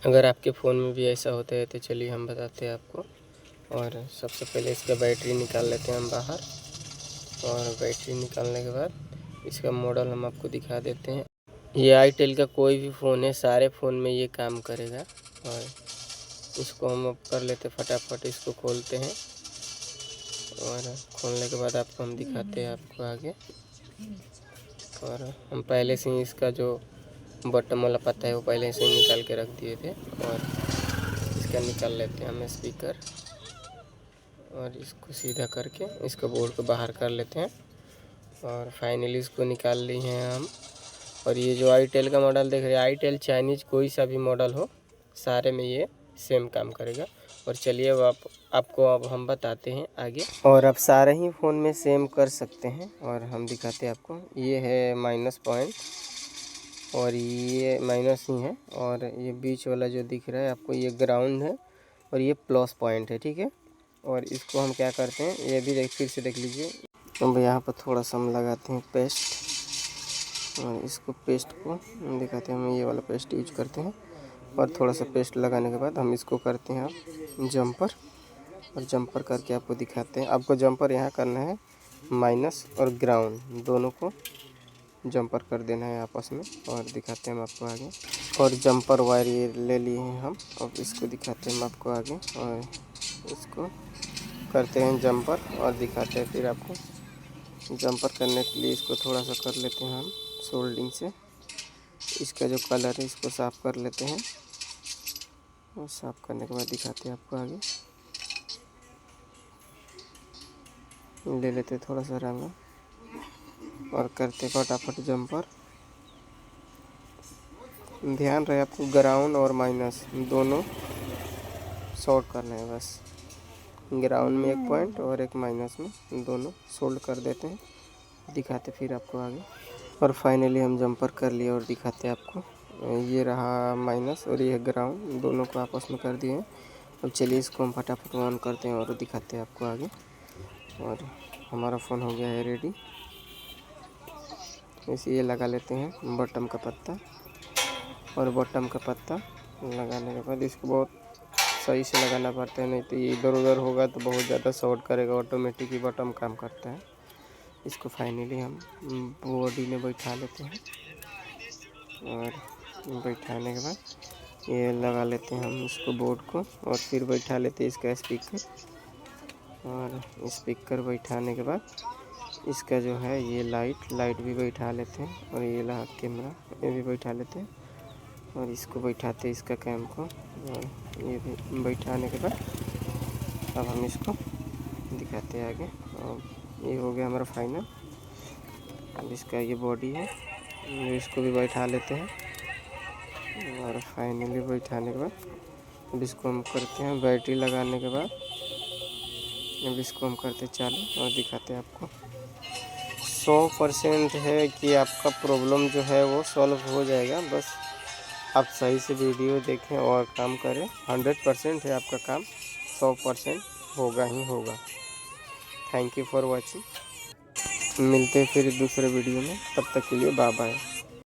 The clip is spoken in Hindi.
अगर आपके फ़ोन में भी ऐसा होता है तो चलिए हम बताते हैं आपको। और सबसे पहले इसका बैटरी निकाल लेते हैं हम बाहर, और बैटरी निकालने के बाद इसका मॉडल हम आपको दिखा देते हैं। ये आईटेल का कोई भी फ़ोन है, सारे फ़ोन में ये काम करेगा। और इसको हम अब कर लेते फटाफट, इसको खोलते हैं और खोलने के बाद आपको हम दिखाते हैं आपको आगे। और हम पहले से ही इसका जो बटन वाला पता है वो पहले से ही निकाल के रख दिए थे। और इसका निकाल लेते हैं हम स्पीकर, और इसको सीधा करके इसको बोर्ड को बाहर कर लेते हैं। और फाइनली इसको निकाल लिए हैं हम। और ये जो आईटेल का मॉडल देख रहे हैं, आईटेल चाइनीज़ कोई सा भी मॉडल हो, सारे में ये सेम काम करेगा। और चलिए अब आपको अब हम बताते हैं आगे। और आप सारे ही फ़ोन में सेम कर सकते हैं, और हम दिखाते हैं आपको। ये है माइनस पॉइंट, और ये माइनस ही है, और ये बीच वाला जो दिख रहा है आपको ये ग्राउंड है, और ये प्लस पॉइंट है, ठीक है। और इसको हम क्या करते हैं, ये भी फिर से देख लीजिए। अब यहाँ पर थोड़ा सा हम लगाते हैं पेस्ट, और इसको पेस्ट को दिखाते हैं। हम ये वाला पेस्ट यूज करते हैं, और थोड़ा सा पेस्ट लगाने के बाद हम इसको करते हैं आप जंपर, और जंपर करके आपको दिखाते हैं। आपको जंपर यहाँ करना है, माइनस और ग्राउंड दोनों को जंपर कर देना है आपस में, और दिखाते हैं हम आपको आगे। और जंपर वायर ये ले लिए हैं हम, अब इसको दिखाते हैं हम आपको आगे। और इसको करते हैं जंपर, और दिखाते हैं फिर आपको। जंपर करने के लिए इसको थोड़ा सा कर लेते हैं हम सोल्डिंग से। इसका जो कलर है इसको साफ़ कर लेते हैं, और साफ़ करने के बाद दिखाते हैं आपको आगे। ले लेते थोड़ा सा रंग, और करते फटाफट जंपर। ध्यान रहे आपको ग्राउंड और माइनस दोनों शॉर्ट करना है बस। ग्राउंड में एक पॉइंट और एक माइनस में, दोनों सोल्ड कर देते हैं। दिखाते फिर आपको आगे। और फाइनली हम जंपर कर लिए, और दिखाते आपको। ये रहा माइनस और ये ग्राउंड, दोनों को आपस में कर दिए। अब चलिए इसको हम फटाफट ऑन करते हैं, और दिखाते हैं आपको आगे। और हमारा फ़ोन हो गया है रेडी। इसे ये लगा लेते हैं बटन का पत्ता, और बटन का पत्ता लगाने के बाद इसको बहुत सही से लगाना पड़ता है, नहीं तो ये इधर उधर होगा तो बहुत ज़्यादा शॉर्ट करेगा। ऑटोमेटिक ही बटन काम करता है। इसको फाइनली हम बॉडी में बैठा लेते हैं, और बैठाने के बाद ये लगा लेते हैं हम इसको बोर्ड को, और फिर बैठा लेते हैं इसका स्पीकर। और स्पीकर बैठाने के बाद इसका जो है ये लाइट भी बैठा लेते हैं, और ये रहा कैमरा, ये भी बैठा लेते हैं। और इसको बैठाते इसका कैम को, और ये भी बैठाने के बाद अब हम इसको दिखाते हैं आगे। और ये हो गया हमारा फाइनल। अब इसका ये बॉडी है, इसको भी बैठा लेते हैं। और फाइनली बैठाने के बाद अब इसको हम करते हैं बैटरी लगाने के बाद, अब इसको हम करते चालू, और दिखाते हैं आपको। 100% है कि आपका प्रॉब्लम जो है वो सॉल्व हो जाएगा, बस आप सही से वीडियो देखें और काम करें। 100% है आपका काम, 100% होगा ही होगा। Thank you for watching. मिलते हैं फिर दूसरे वीडियो में, तब तक के लिए बाय बाय।